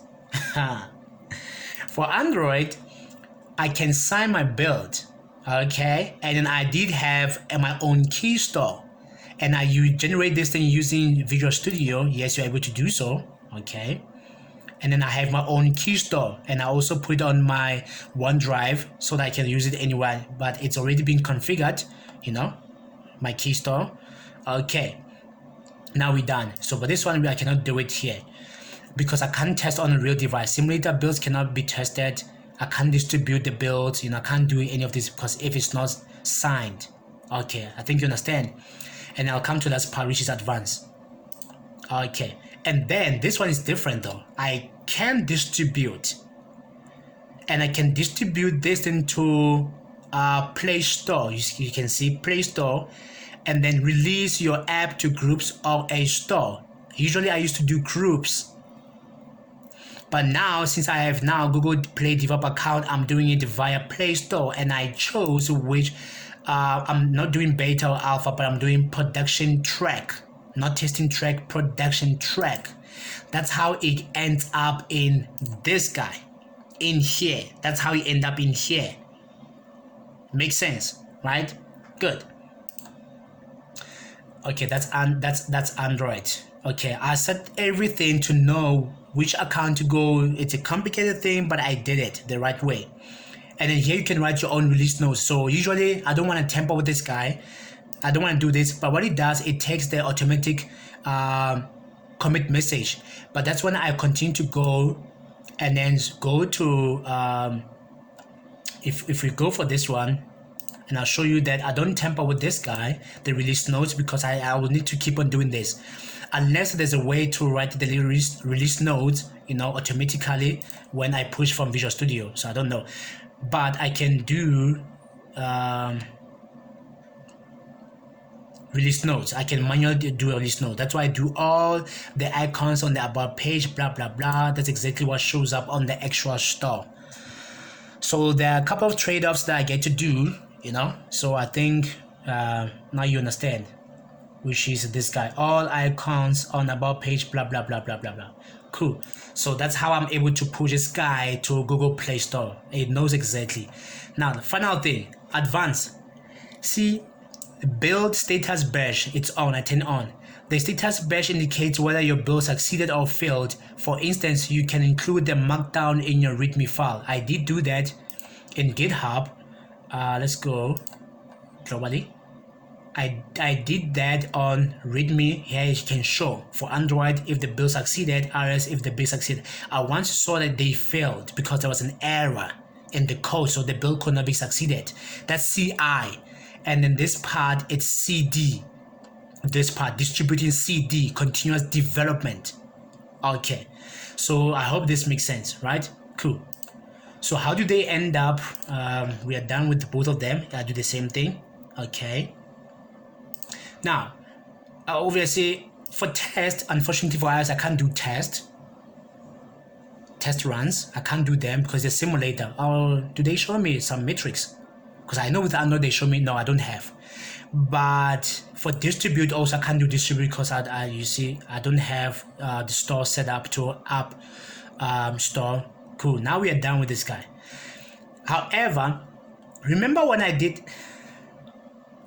For Android, I can sign my build, okay? And then I did have my own key store, and you generate this thing using Visual Studio. Yes, you're able to do so, okay? And then I have my own key store, and I also put it on my OneDrive so that I can use it anywhere, but it's already been configured, you know, my key store. Okay, now we're done. So for this one, I cannot do it here because I can't test on a real device. Simulator builds cannot be tested. I can't distribute the builds, you know, I can't do any of this because if it's not signed. Okay, I think you understand. And I'll come to that part, which is advanced. Okay, and then this one is different though. I can distribute, and I can distribute this into Play Store. You can see Play Store, and then release your app to groups or a store. Usually I used to do groups, but now since I have now Google Play developer account, I'm doing it via Play Store, and I chose which I'm not doing beta or alpha, but I'm doing production track, not testing track, production track. That's how it ends up in this guy in here. That's how it ends up in here. Makes sense, right? Good. Okay, that's Android. Okay, I set everything to know which account to go. It's a complicated thing, but I did it the right way. And then here you can write your own release notes. So usually I don't want to tamper with this guy. I don't want to do this, but what it does, it takes the automatic commit message. But that's when I continue to go and then go to if we go for this one, and I'll show you that I don't tamper with this guy, the release notes, because I will need to keep on doing this unless there's a way to write the release notes, automatically when I push from Visual Studio. So I don't know, but I can do release notes. I can manually do a release note. That's why I do all the icons on the about page, blah blah blah. That's exactly what shows up on the actual store. So there are a couple of trade-offs that I get to do, so I think now you understand, which is this guy, all icons on about page, blah blah blah blah blah blah. Cool. So that's how I'm able to push this guy to Google Play Store. It knows exactly. Now the final thing, advanced. See, build status badge, it's on. I turn on. The status badge indicates whether your build succeeded or failed. For instance, you can include the markdown in your README file. I did do that in GitHub. Let's go globally. I did that on README. Here you can show for Android if the build succeeded, RS if the build succeeded. I once saw that they failed because there was an error in the code, so the build could not be succeeded. That's CI. And then this part, it's CD. This part, distributing CD, continuous development. Okay, so I hope this makes sense, right? Cool. So how do they end up? We are done with both of them. I do the same thing. Okay. Now, obviously, for test, unfortunately for us, I can't do test runs. I can't do them because it's a simulator. Or do they show me some metrics? Because I know with Android they show me, no, I don't have. But for distribute also, I can't do distribute because you see I don't have the store set up to app store. Cool. Now we are done with this guy. However, remember when I did,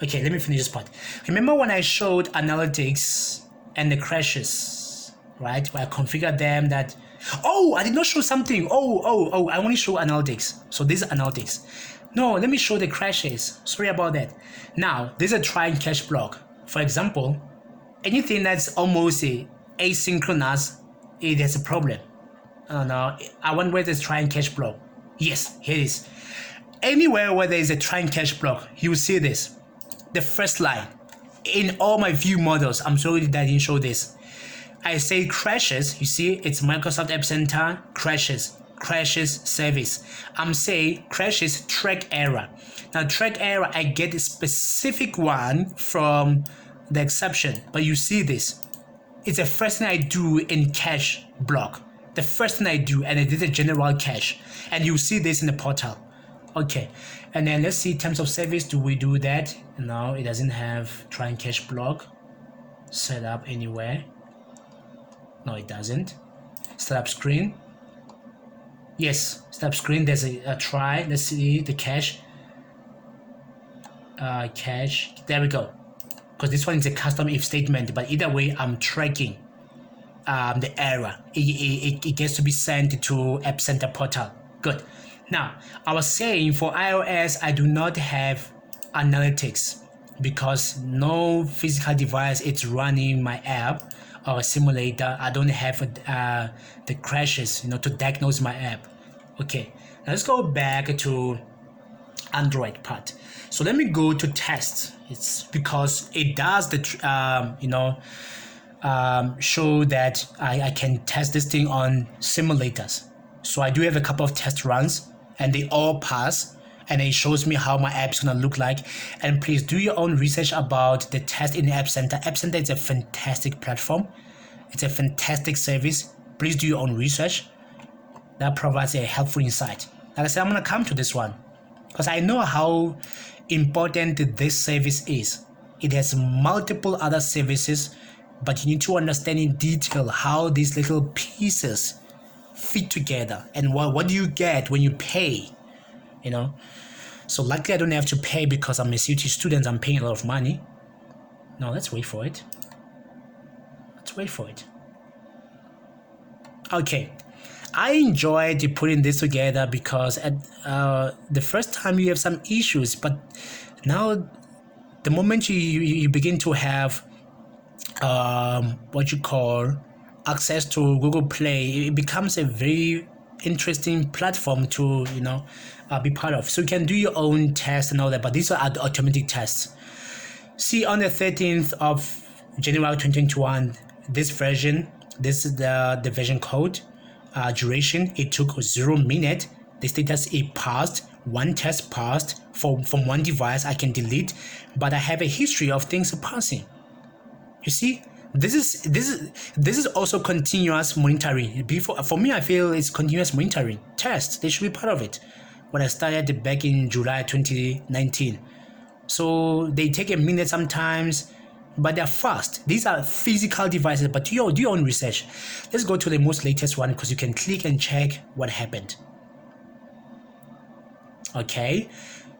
okay, let me finish this part. Remember when I showed analytics and the crashes, right? Where I configured them that, oh, I did not show something. I only show analytics. So this is analytics. No, let me show the crashes. Sorry about that. Now, there's a try and catch block. For example, anything that's almost asynchronous, it has a problem. Now, I want where there's try and catch block. Yes, here it is. Anywhere where there is a try and catch block, you will see this. The first line. In all my view models, I'm sorry that I didn't show this. I say crashes, you see, it's Microsoft AppCenter, crashes service. I'm saying crashes track error. Now track error, I get a specific one from the exception, but you see this. It's the first thing I do in cache block. The first thing I do, and it is a general cache, and you see this in the portal. Okay, and then let's see terms of service. Do we do that? No, it doesn't have try and cache block set up anywhere. No, it doesn't. Startup screen. Yes, startup screen. There's a try. Let's see the cache. Cache. There we go. Because this one is a custom if statement, but either way, I'm tracking the error. It gets to be sent to AppCenter portal. Good. Now, I was saying for iOS, I do not have analytics because no physical device is running my app or a simulator. I don't have the crashes, to diagnose my app. Okay, now let's go back to Android part. So let me go to test. It's because it does the show that I can test this thing on simulators. So I do have a couple of test runs and they all pass, and it shows me how my app's gonna look like. And please do your own research about the test in AppCenter. AppCenter is a fantastic platform. It's a fantastic service. Please do your own research. That provides a helpful insight. Like I said, I'm gonna come to this one because I know how important this service is. It has multiple other services, but you need to understand in detail how these little pieces fit together and what do you get when you pay, So luckily I don't have to pay because I'm a CUT student. I'm paying a lot of money. Now let's wait for it. wait for it. Okay, I enjoyed putting this together because at the first time you have some issues, but now the moment you begin to have what you call access to Google Play, it becomes a very interesting platform to be part of. So you can do your own tests and all that, but these are automatic tests. See, on the 13th of January 2021, this version, this is the version code duration. It took 0 minutes. The status it passed. One test passed from one device. I can delete, but I have a history of things passing. You see, this is also continuous monitoring. For me, I feel it's continuous monitoring. Tests, they should be part of it. When I started back in July 2019, so they take a minute sometimes, but they're fast. These are physical devices, but do your own research. Let's go to the most latest one because you can click and check what happened. Okay,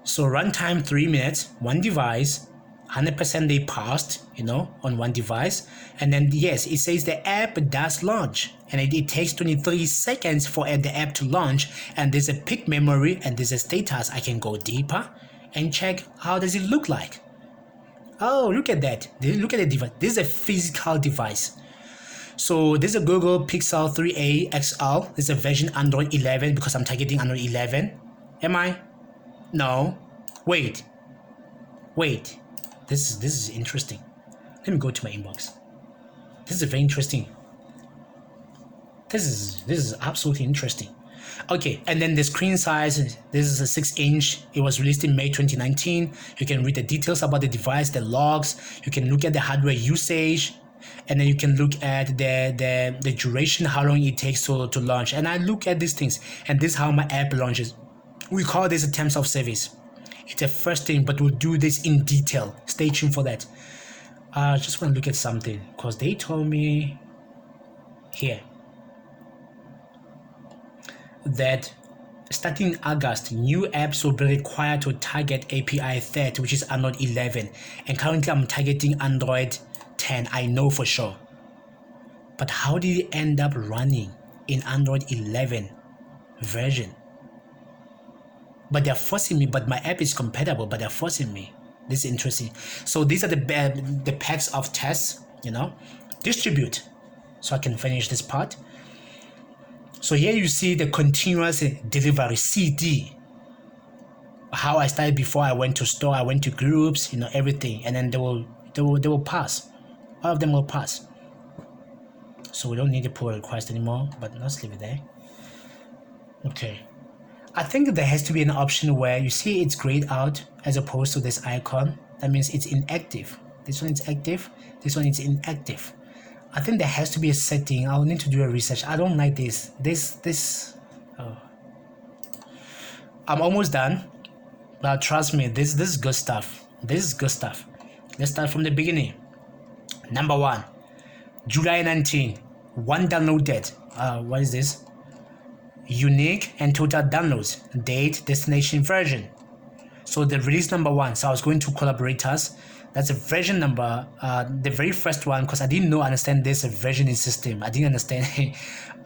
so runtime 3 minutes, one device. 100% they passed, on one device. And then yes, it says the app does launch, and it takes 23 seconds for the app to launch. And there's a peak memory and there's a status. I can go deeper and check how does it look like. Oh, look at that. Look at the device. This is a physical device. So this is a Google Pixel 3a XL. This is a version Android 11 because I'm targeting Android 11. Am I? No. Wait. This is interesting. Let me go to my inbox. This is very interesting. This is absolutely interesting. Okay, and then the screen size. This is a 6-inch. It was released in May 2019. You can read the details about the device, the logs. You can look at the hardware usage, and then you can look at the duration, how long it takes to launch. And I look at these things, and this is how my app launches. We call this a terms of service. It's a first thing, but we'll do this in detail. Stay tuned for that. I just want to look at something because they told me here that starting August, new apps will be required to target API 30, which is Android 11. And currently I'm targeting Android 10, I know for sure. But how did it end up running in Android 11 version? But they're forcing me, but my app is compatible, but they're forcing me. This is interesting. So these are the packs of tests, distribute. So I can finish this part. So here you see the continuous delivery, CD. How I started before I went to store, I went to groups, everything. And then they will pass. All of them will pass. So we don't need to pull request anymore, but let's leave it there. Okay. I think there has to be an option where you see it's grayed out as opposed to this icon. That means it's inactive. This one is active. This one is inactive. I think there has to be a setting. I'll need to do a research. I don't like this. Oh. I'm almost done. But trust me, this is good stuff. This is good stuff. Let's start from the beginning. Number 1, July 19. One downloaded. What is this? Unique and total downloads, date, destination, version. So the release number 1. So I was going to collaborators. That's a version number, the very first one, because I didn't understand this versioning system. I didn't understand.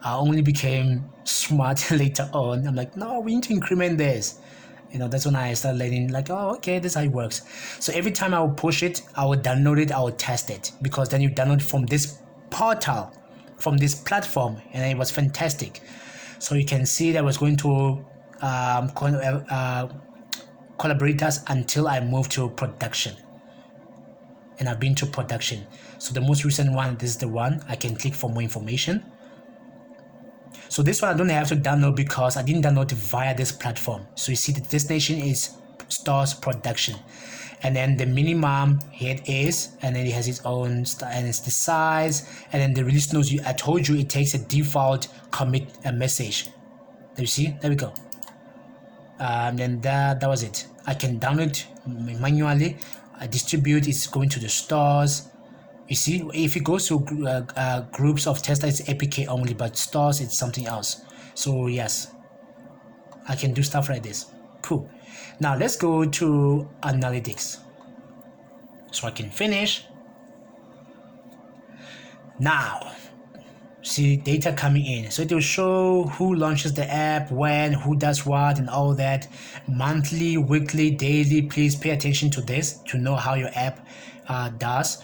I only became smart later on. I'm like, no, we need to increment this. That's when I started learning, like, oh, okay, this is how it works. So every time I would push it, I would download it, I would test it, because then you download from this portal, from this platform, and it was fantastic. So you can see that I was going to collaborators until I moved to production. And I've been to production. So the most recent one, this is the one. I can click for more information. So this one I don't have to download because I didn't download it via this platform. So you see the destination is stores production. And then the minimum here it is, and then it has its own and it's the size, and then the release notes. I told you it takes a default commit a message. You see, there we go. And then that was it. I can download manually. I distribute. It's going to the stores. You see, if it goes to groups of testers, it's APK only, but stores it's something else. So yes, I can do stuff like this. Cool. Now let's go to analytics. So I can finish. Now, see data coming in. So it will show who launches the app, when, who does what, and all that. Monthly, weekly, daily. Please pay attention to this to know how your app does,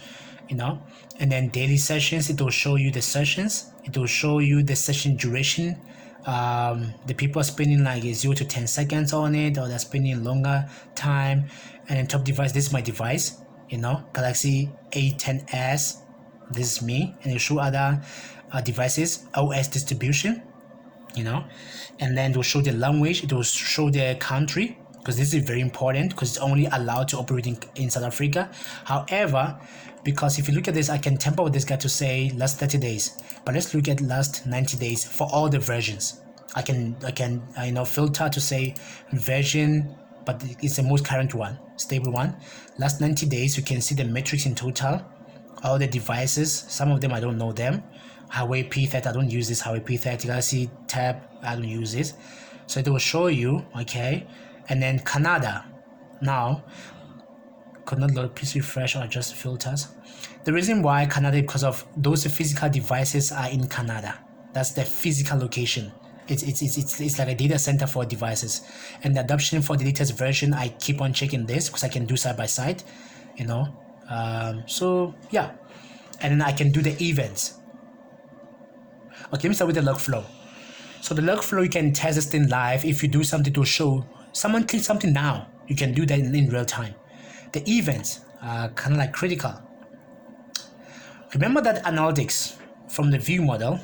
And then daily sessions, it will show you the sessions. It will show you the session duration. The people are spending like 0 to 10 seconds on it, or they're spending longer time. And then top device, this is my device, Galaxy A10s. This is me, and it show other devices, OS distribution, and then it will show the language, it will show the country, because this is very important because it's only allowed to operate in South Africa. However, because if you look at this, I can tamper with this guy to say last 30 days, but let's look at last 90 days for all the versions. I can filter to say version, but it's the most current one, stable one. Last 90 days, you can see the metrics in total, all the devices. Some of them I don't know them. Huawei P30, I don't use this. Huawei P30, Galaxy Tab, I don't use this. So it will show you, okay. And then Canada. Now, could not load PC refresh or adjust filters. The reason why Canada is because of those physical devices are in Canada. That's the physical location. It's like a data center for devices. And the adoption for the latest version, I keep on checking this because I can do side by side, so yeah. And then I can do the events. Okay, let me start with the log flow. So the log flow, you can test this thing live. If you do something to show someone click something now, you can do that in real time. The events are kind of like critical. Remember that analytics from the view model.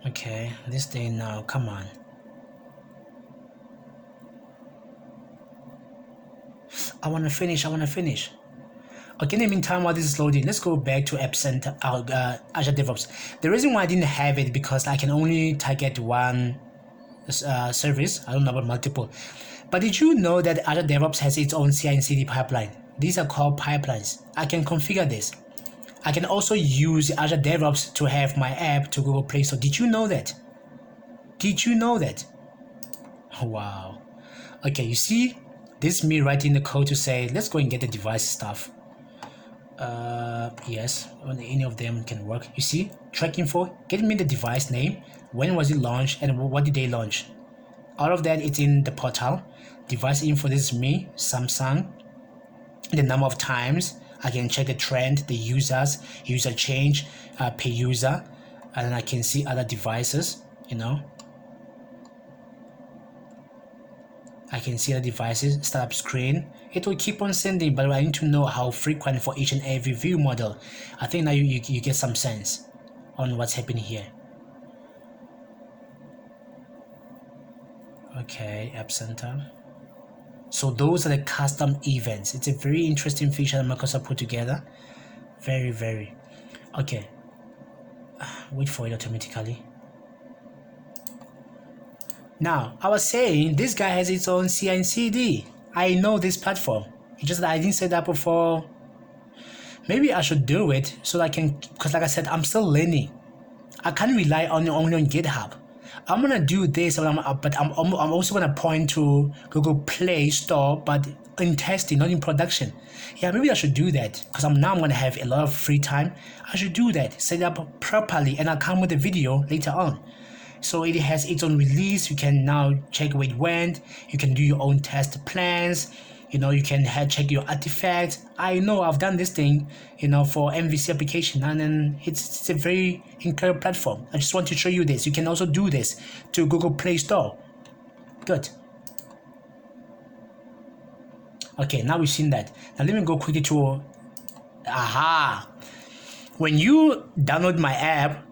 Okay, this thing now, come on. I want to finish. Okay, in the meantime, while this is loading, let's go back to AppCenter, Azure DevOps. The reason why I didn't have it because I can only target one service. I don't know about multiple. But did you know that Azure DevOps has its own CI and CD pipeline? These are called pipelines. I can configure this. I can also use Azure DevOps to have my app to Google Play Store. Did you know that? Oh, wow. Okay, you see, this is me writing the code to say, let's go and get the device stuff. Yes, any of them can work. You see, track info, get me the device name, when was it launched, and what did they launch. All of that is in the portal. Device info, this is me, Samsung. The number of times, I can check the trend, the users, user change, per user, and then I can see other devices, I can see the devices, startup screen. It will keep on sending, but I need to know how frequent for each and every view model. I think now you get some sense on what's happening here. Okay, AppCenter. So those are the custom events. It's a very interesting feature that Microsoft put together. Very, very. Okay. Wait for it automatically. Now, I was saying this guy has its own CI and CD. I know this platform. It's just that I didn't set that before. Maybe I should do it so that I can, because like I said, I'm still learning. I can't rely only on GitHub. I'm gonna do this, but I'm also gonna point to Google Play Store, but in testing, not in production. Yeah, maybe I should do that because I'm gonna have a lot of free time. I should do that, set it up properly, and I'll come with a video later on. So it has its own release. You can now check where it went. You can do your own test plans. You can check your artifacts. I know I've done this thing, for MVC application, and then it's a very incredible platform. I just want to show you this. You can also do this to Google Play Store. Good. Okay, now we've seen that. Now let me go quickly to, when you download my app,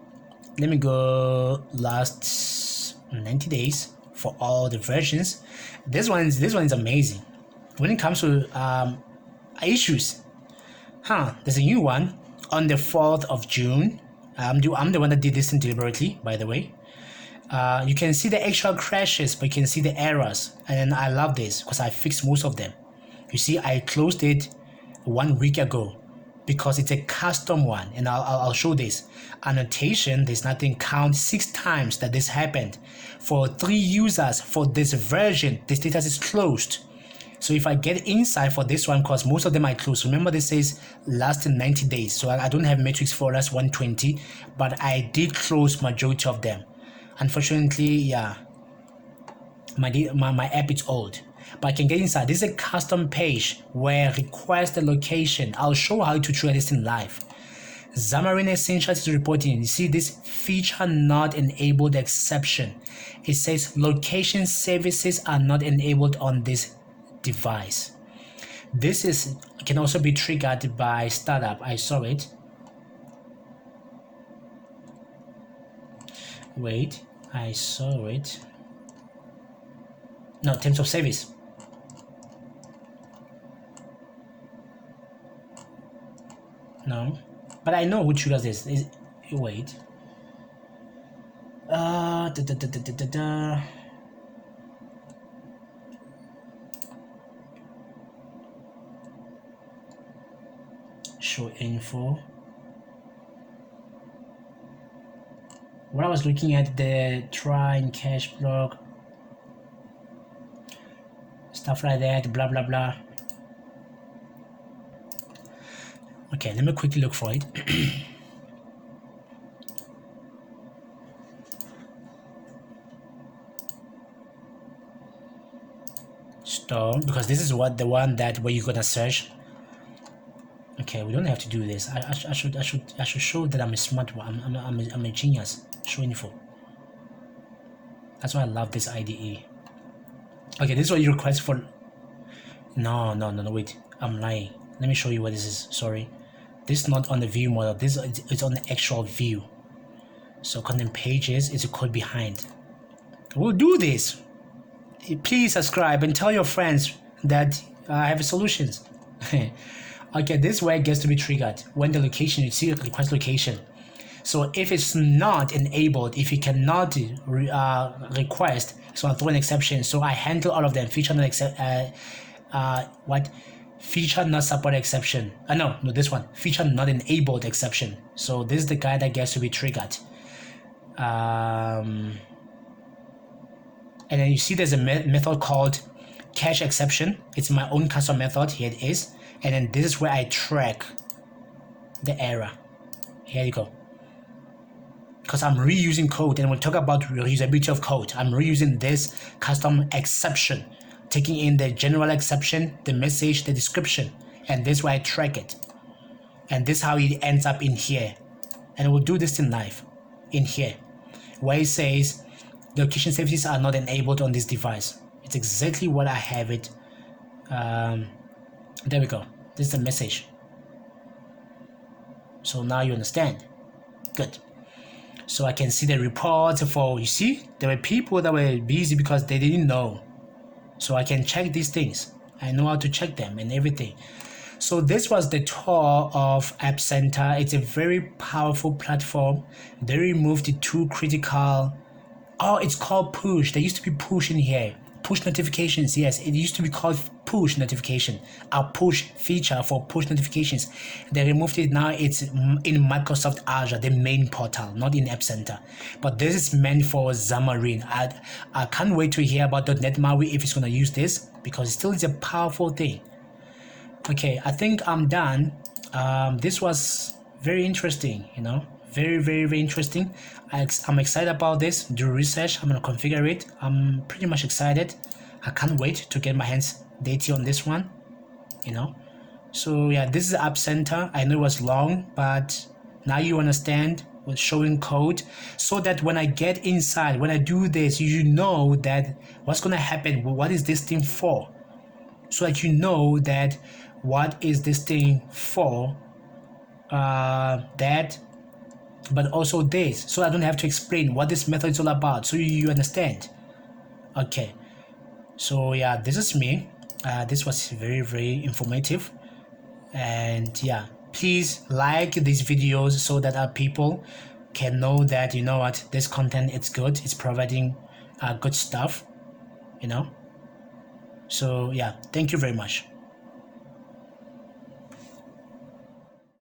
let me go last 90 days for all the versions. This one is amazing. When it comes to issues, there's a new one on the 4th of June. I'm the one that did this thing deliberately, by the way. You can see the actual crashes, but you can see the errors, and I love this because I fixed most of them. You see, I closed it 1 week ago. because it's a custom one, and I'll show this. Annotation, there's nothing, count 6 times that this happened. For 3 users for this version, the status is closed. So if I get inside for this one, because most of them are closed, remember this says last 90 days, so I don't have metrics for last 120, but I did close majority of them. Unfortunately, yeah, my app is old, but I can get inside. This is a custom page where request the location. I'll show how to trigger this in live. Xamarin Essentials is reporting. You see this feature not enabled exception. It says location services are not enabled on this device. This can also be triggered by startup. I saw it. Wait, I saw it. No, terms of service. No, but I know who triggers this. Wait. Show info. When I was looking at the try and cache block, stuff like that, blah blah blah. Okay, let me quickly look for it. Store, because this is what the one that where you're gonna search. Okay, we don't have to do this. I should show that I'm a smart one. I'm a genius. Show info. That's why I love this IDE. Okay, this is what you request for. No, wait, I'm lying. Let me show you what this is. Sorry, this is not on the view model. This is on the actual view. So content pages is a code behind. We'll do this. Please subscribe and tell your friends that I have solutions. Okay, this way it gets to be triggered when the location, you see request location. So if it's not enabled, if you cannot request, so I throw an exception. So I handle all of them. Feature not accept. Feature not support exception. No, this one. Feature not enabled exception. So this is the guy that gets to be triggered. And then you see there's a method called cache exception. It's my own custom method. Here it is. And then this is where I track the error. Here you go. Because I'm reusing code, and we'll talk about reusability of code. I'm reusing this custom exception, taking in the general exception, the message, the description, and this is where I track it. And this is how it ends up in here. And we'll do this in live, in here, where it says location services are not enabled on this device. It's exactly what I have it. There we go. This is the message. So now you understand. Good. So I can see the reports for, you see, there were people that were busy because they didn't know. So I can check these things. I know how to check them and everything. So this was the tour of AppCenter. It's a very powerful platform. They removed the 2 critical. Oh, it's called push. There used to be push in here. Push notifications, yes, it used to be called push notification, a push feature for push notifications. They removed it. Now it's in Microsoft Azure, the main portal, not in AppCenter. But this is meant for Xamarin. I can't wait to hear about .NET MAUI if it's going to use this, because it still is a powerful thing. Okay, I think I'm done. This was very interesting, you know, very interesting. I'm excited about this. Do research. I'm gonna configure it. I'm pretty much excited. I can't wait to get my hands dirty on this one, you know. So yeah, this is the AppCenter. I know it was long, but now you understand with showing code, so that when I get inside, when I do this, you know that what's gonna happen. What is this thing for? So that you know that what is this thing for. That. But also this, so I don't have to explain what this method is all about, so you understand. Okay, so yeah, this is me. This was very informative, and yeah, please like these videos so that our people can know that, you know what, this content, it's good, it's providing good stuff, you know. So yeah, thank you very much.